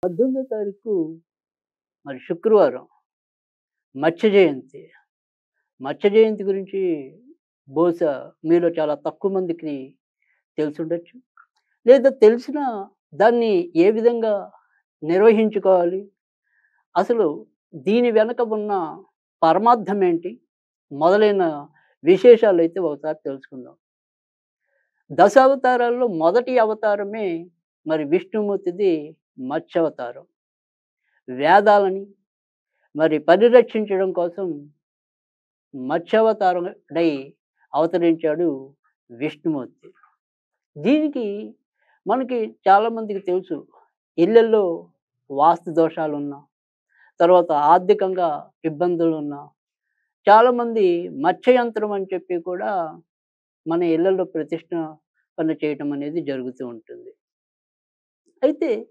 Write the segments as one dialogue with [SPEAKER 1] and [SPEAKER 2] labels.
[SPEAKER 1] 18వ తారీఖు మరి శుక్రవారం మత్స్య జయంతి. మత్స్య జయంతి గురించి బహుశా మీలో చాలా తక్కువ మందికి తెలిసుండొచ్చు. లేదా తెలిసినా దాన్ని ఏ విధంగా నిర్వహించుకోవాలి? అసలు దీని వెనక ఉన్న పరమార్థం ఏంటి? మొదలైన విశేషాలైతే ఒకసారి తెలుసుకుందాం. దశావతారాల్లో మొదటి అవతారమే మరి విష్ణుమూర్తిది మత్స్యావతారం. వేదాలని మరి పరిరక్షించడం కోసం మత్స్యావతారుడై అవతరించాడు విష్ణుమూర్తి. దీనికి మనకి చాలామందికి తెలుసు. ఇళ్ళల్లో వాస్తు దోషాలున్నా, తర్వాత ఆర్థికంగా ఇబ్బందులున్నా, చాలామంది మత్స్యయంత్రం అని చెప్పి కూడా మన ఇళ్ళల్లో ప్రతిష్టాపన చేయటం అనేది జరుగుతూ ఉంటుంది. అయితే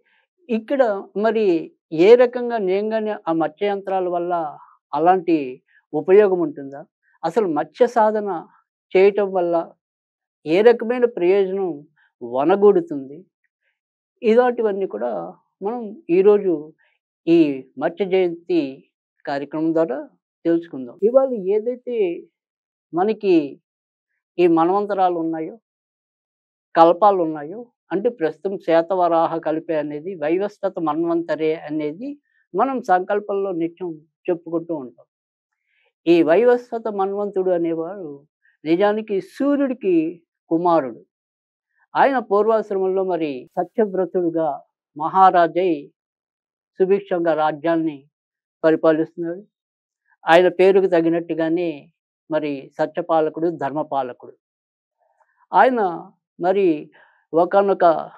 [SPEAKER 1] ఇక్కడ మరి ఏ రకంగా నిజంగానే ఆ మత్స్య యంత్రాల వల్ల అలాంటి ఉపయోగం ఉంటుందా? అసలు మత్స్య సాధన చేయటం వల్ల ఏ రకమైన ప్రయోజనం వనగూడుతుంది? ఇలాంటివన్నీ కూడా మనం ఈరోజు ఈ మత్స్య జయంతి కార్యక్రమం ద్వారా తెలుసుకుందాం. ఇవాళ ఏదైతే మనకి ఈ మన్వంతరాలు ఉన్నాయో, కల్పాలున్నాయో, అంటే ప్రస్తుతం శ్వేతవరాహ కల్పే అనేది వైవస్వత మన్వంతరే అనేది మనం సంకల్పంలో నిత్యం చెప్పుకుంటూ ఉంటాం. ఈ వైవస్వత మన్వంతుడు అనేవాడు నిజానికి సూర్యుడికి కుమారుడు. ఆయన పూర్వాశ్రమంలో మరి సత్యవ్రతుడుగా మహారాజై సుభిక్షంగా రాజ్యాన్ని పరిపాలిస్తున్నాడు. ఆయన పేరుకు తగినట్టుగానే మరి సత్యపాలకుడు, ధర్మపాలకుడు. ఆయన మరి ఒకానొక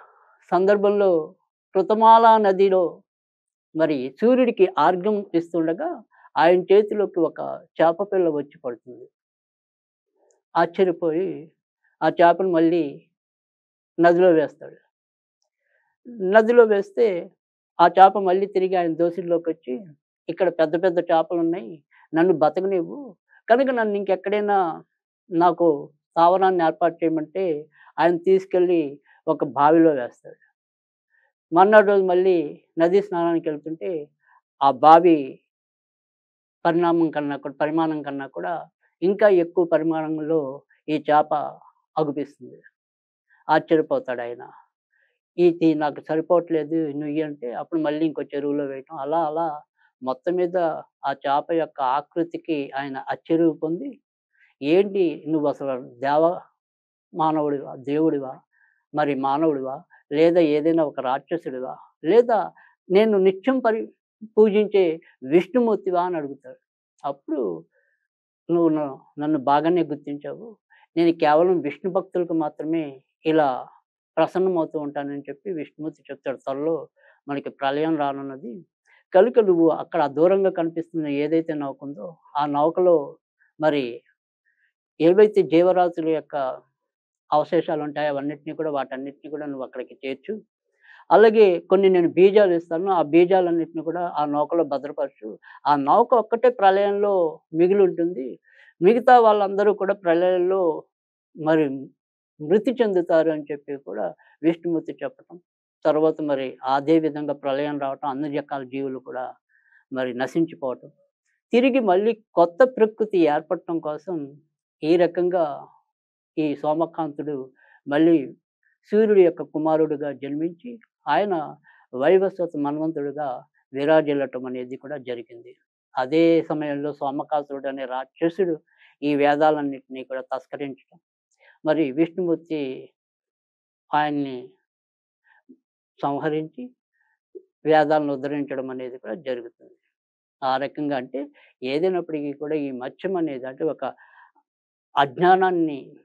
[SPEAKER 1] సందర్భంలో కృతమాల నదిలో మరి సూర్యుడికి ఆర్ఘ్యం ఇస్తుండగా ఆయన చేతిలోకి ఒక చేప పిల్ల వచ్చి పడుతుంది. ఆశ్చర్యపోయి ఆ చేపను మళ్ళీ నదిలో వేస్తాడు. నదిలో వేస్తే ఆ చేప మళ్ళీ తిరిగి ఆయన దోసిల్లోకొచ్చి, "ఇక్కడ పెద్ద పెద్ద చేపలున్నాయి. నన్ను బతకనివ్వు. కనుక నన్ను ఇంకెక్కడైనా నాకు స్థావరాన్ని ఏర్పాటు చేయమంటే" ఆయన తీసుకెళ్ళి ఒక బావిలో వేస్తాడు. మర్నాడు రోజు మళ్ళీ నదీ స్నానానికెళ్తుంటే ఆ బావి పరిమాణం కన్నా కూడా ఇంకా ఎక్కువ పరిమాణంలో ఈ చేప అగుపిస్తుంది. ఆశ్చర్యపోతాడాయన. ఇది నాకు సరిపోవట్లేదు నుయ్యి అంటే, అప్పుడు మళ్ళీ ఇంకో చెరువులో వేయటం. అలా అలా మొత్తం మీద ఆ చేప యొక్క ఆకృతికి ఆయన ఆశ్చర్యం పొంది, "ఏంటి నువ్వసలు మానవుడివా? దేవుడివా? మరి మానవుడివా? లేదా ఏదైనా ఒక రాక్షసుడివా? లేదా నేను నిత్యం పూజించే విష్ణుమూర్తివా?" అని అడుగుతాడు. అప్పుడు "నువ్వు నన్ను బాగానే గుర్తించావు. నేను కేవలం విష్ణు భక్తులకు మాత్రమే ఇలా ప్రసన్నమవుతూ ఉంటానని" చెప్పి విష్ణుమూర్తి చెప్తాడు. త్వరలో మనకి ప్రళయం రానున్నది. కనుక నువ్వు అక్కడ దూరంగా కనిపిస్తున్న ఏదైతే నౌక ఉందో, ఆ నౌకలో మరి ఏవైతే జీవరాశుల యొక్క అవశేషాలుంటాయో అవన్నిటిని కూడా వాటన్నిటిని కూడా నువ్వు అక్కడికి చేర్చు. అలాగే కొన్ని నేను బీజాలు ఇస్తాను. ఆ బీజాలన్నిటిని కూడా ఆ నౌకలో భద్రపరచు. ఆ నౌక ఒక్కటే ప్రళయంలో మిగిలుంటుంది. మిగతా వాళ్ళందరూ కూడా ప్రళయంలో మరి మృతి చెందుతారు అని చెప్పి కూడా విష్ణుమూర్తి చెప్పటం. తర్వాత మరి అదే విధంగా ప్రళయం రావటం, అన్ని రకాల జీవులు కూడా మరి నశించిపోవటం. తిరిగి మళ్ళీ కొత్త ప్రకృతి ఏర్పడటం కోసం ఈ రకంగా ఈ సోమకాంతుడు మళ్ళీ సూర్యుడి యొక్క కుమారుడుగా జన్మించి, ఆయన వైవస్వత మన్వంతుడుగా విరాజిల్లటం అనేది కూడా జరిగింది. అదే సమయంలో సోమకాసురుడు అనే రాక్షసుడు ఈ వేదాలన్నిటిని కూడా తస్కరించటం. మరి విష్ణుమూర్తి ఆయన్ని సంహరించి వేదాలను ఉద్ధరించడం అనేది కూడా జరుగుతుంది. ఆ రకంగా అంటే ఏదైనప్పటికీ కూడా ఈ మత్స్యం అనేది అంటే ఒక అజ్ఞానాన్ని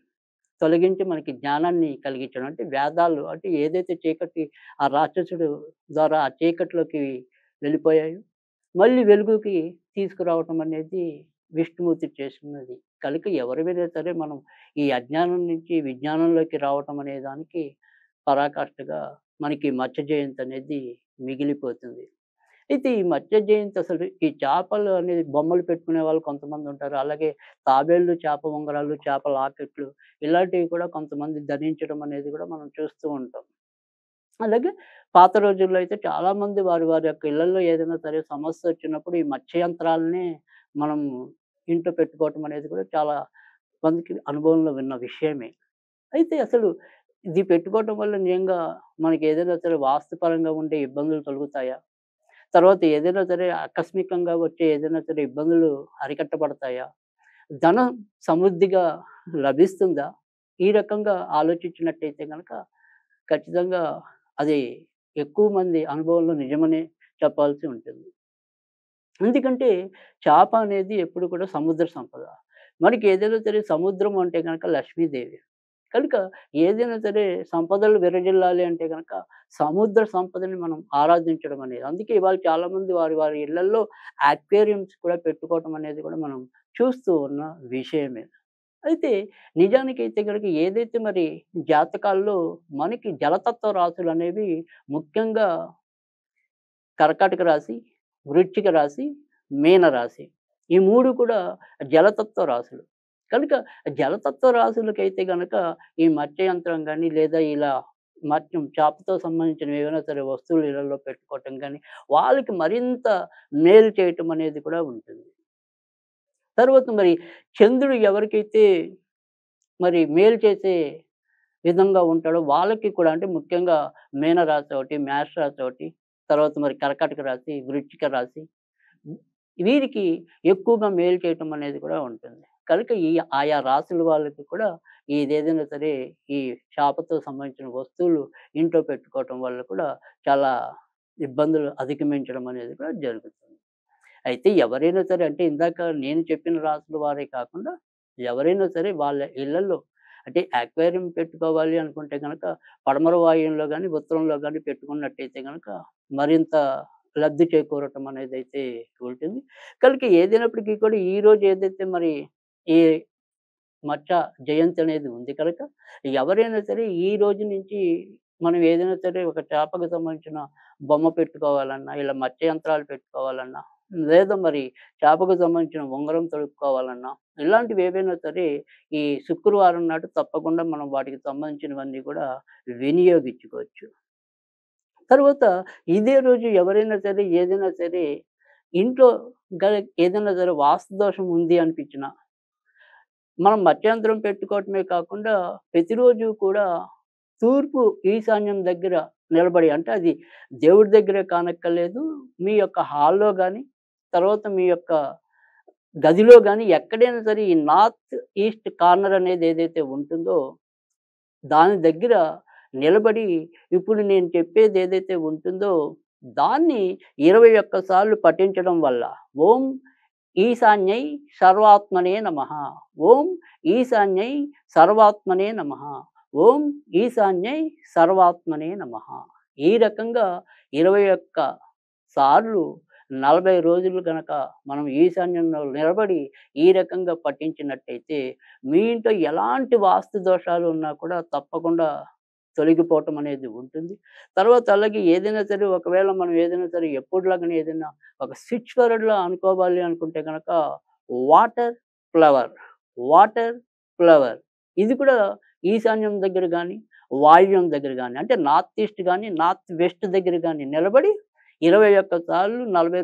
[SPEAKER 1] తొలగించి మనకి జ్ఞానాన్ని కలిగించడం. అంటే వేదాలు అంటే ఏదైతే చీకటి ఆ రాక్షసుడు ద్వారా ఆ చీకటిలోకి వెళ్ళిపోయాయో, మళ్ళీ వెలుగుకి తీసుకురావటం అనేది విష్ణుమూర్తి చేసినది. కనుక ఎవరిమైనా సరే మనం ఈ అజ్ఞానం నుంచి విజ్ఞానంలోకి రావటం అనే దానికి పరాకాష్ఠగా మనకి మత్స్య జయంతి అనేది మిగిలిపోతుంది. అయితే ఈ మత్స్య జయంతి అసలు ఈ చేపలు అనేది బొమ్మలు పెట్టుకునే వాళ్ళు కొంతమందుంటారు. అలాగే తాబేళ్ళు, చేప ఉంగరాలు, చేప లాకెట్లు ఇలాంటివి కూడా కొంతమంది ధరించడం అనేది కూడా మనం చూస్తూ ఉంటాం. అలాగే పాత రోజుల్లో అయితే చాలామంది వారి వారి యొక్క ఇళ్లల్లో ఏదైనా సరే సమస్య వచ్చినప్పుడు ఈ మత్స్య యంత్రాలనే మనం ఇంట్లో పెట్టుకోవటం అనేది కూడా చాలా మందికి అనుభవంలో విన్న విషయమే. అయితే అసలు ఇది పెట్టుకోవటం వల్ల నిజంగా మనకి ఏదైనా సరే వాస్తుపరంగా ఉండే ఇబ్బందులు తొలగుతాయా? తర్వాత ఏదైనా సరే ఆకస్మికంగా వచ్చే ఏదైనా సరే ఇబ్బందులు అరికట్టబడతాయా? ధనం సమృద్ధిగా లభిస్తుందా? ఈ రకంగా ఆలోచించినట్టయితే గనక ఖచ్చితంగా అది ఎక్కువ మంది అనుభవంలో నిజమనే చెప్పాల్సి ఉంటుంది. ఎందుకంటే చేప అనేది ఎప్పుడు కూడా సముద్ర సంపద. మనకి ఏదైనా సరే సముద్రం అంటే గనక లక్ష్మీదేవి. కనుక ఏదైనా సరే సంపదలు విరజిల్లాలి అంటే గనక సముద్ర సంపదని మనం ఆరాధించడం అనేది. అందుకే ఇవాళ చాలామంది వారి వారి ఇళ్లల్లో అక్వేరియంస్ కూడా పెట్టుకోవటం అనేది కూడా మనం చూస్తూ ఉన్న విషయమే. అయితే నిజానికైతే గనుక ఏదైతే మరి జాతకాల్లో మనకి జలతత్వ రాశులనేవి ముఖ్యంగా కర్కాటక రాశి, వృశ్చిక రాశి, మీన రాశి. ఈ 3 కూడా జలతత్వ రాశులు. కనుక జలతత్వ రాశులకైతే గనక ఈ మత్స్య యంత్రం గాని, లేదా ఇలా మత్స్యం చేపతో సంబంధించినవి ఏవైనా సరే వస్తువులు ఇళ్లల్లో పెట్టుకోవటం గాని, వాళ్ళకి మరింత మేలు చేయటం అనేది కూడా ఉంటుంది. తర్వాత మరి చంద్రుడు ఎవరికైతే మరి మేలు చేసే విధంగా ఉంటాడో వాళ్ళకి కూడా అంటే ముఖ్యంగా మీనరాశి ఒకటి, మేష రాశి ఒకటి, తర్వాత మరి కర్కాటక రాశి, వృశ్చిక రాశి వీరికి ఎక్కువగా మేలు చేయటం అనేది కూడా ఉంటుంది. కనుక ఈ ఆయా రాశుల వాళ్ళకి కూడా ఇదేదైనా సరే ఈ చేపతో సంబంధించిన వస్తువులు ఇంట్లో పెట్టుకోవటం వల్ల కూడా చాలా ఇబ్బందులు అధిగమించడం అనేది కూడా జరుగుతుంది. అయితే ఎవరైనా సరే అంటే ఇందాక నేను చెప్పిన రాసుల వారే కాకుండా ఎవరైనా సరే వాళ్ళ ఇళ్లల్లో అంటే అక్వేరియం పెట్టుకోవాలి అనుకుంటే గనక పడమర వాయువ్యంలో గాని, ఉత్తరంలో గాని పెట్టుకున్నట్టయితే గనక మరింత లబ్ధి చేకూరటం అనేదైతే ఉంటుంది. కనుక ఏదైనప్పటికీ కూడా ఈరోజు ఏదైతే మరి ఈ మచ్చ జయంతి అనేది ఉంది కనుక ఎవరైనా సరే ఈ రోజు నుంచి మనం ఏదైనా సరే ఒక చేపకు సంబంధించిన బొమ్మ పెట్టుకోవాలన్నా, ఇలా మత్స్య యంత్రాలు పెట్టుకోవాలన్నా, లేదా మరి చేపకు సంబంధించిన ఉంగరం తొడుక్కోవాలన్నా, ఇలాంటివి ఏవైనా సరే ఈ శుక్రవారం నాడు తప్పకుండా మనం వాటికి సంబంధించినవన్నీ కూడా వినియోగించుకోవచ్చు. తర్వాత ఇదే రోజు ఎవరైనా సరే ఏదైనా సరే ఇంట్లో గల ఏదైనా సరే వాస్తు దోషం ఉంది అనిపించినా మనం మధ్యంతరం పెట్టుకోవటమే కాకుండా ప్రతిరోజు కూడా తూర్పు ఈశాన్యం దగ్గర నిలబడి అంటే అది దేవుడి దగ్గరే కానక్కర్లేదు. మీ యొక్క హాల్‌లో గాని, తర్వాత మీ యొక్క గదిలో గాని ఎక్కడైనా సరే ఈ నార్త్ ఈస్ట్ కార్నర్ అనేది ఏదైతే ఉంటుందో దాని దగ్గర నిలబడి ఇప్పుడు నేను చెప్పేది ఏదైతే ఉంటుందో దాన్ని 21 సార్లు పఠించడం వల్ల ఓం ఈశాన్యై సర్వాత్మనే నమః. ఓం ఈశాన్యై సర్వాత్మనే నమః. ఓం ఈశాన్యై సర్వాత్మనే నమః. ఈ రకంగా 21 సార్లు 40 రోజులు గనక మనం ఈశాన్యంలో నిలబడి ఈ రకంగా పఠించినట్టయితే మీ ఇంట్లో ఎలాంటి వాస్తు దోషాలు ఉన్నా కూడా తప్పకుండా తొలగిపోవటం అనేది ఉంటుంది. తర్వాత అలాగే ఏదైనా సరే ఒకవేళ మనం ఏదైనా సరే ఎప్పుడులాగానే ఏదైనా ఒక స్విచ్ వర్డ్‌లా అనుకోవాలి అనుకుంటే గనక వాటర్ ఫ్లవర్, వాటర్ ఫ్లవర్ ఇది కూడా ఈశాన్యం దగ్గర గాని, వాయువ్యం దగ్గర గాని అంటే నార్త్ ఈస్ట్ గాని, నార్త్ వెస్ట్ దగ్గర గాని నిలబడి 21 సార్లు 40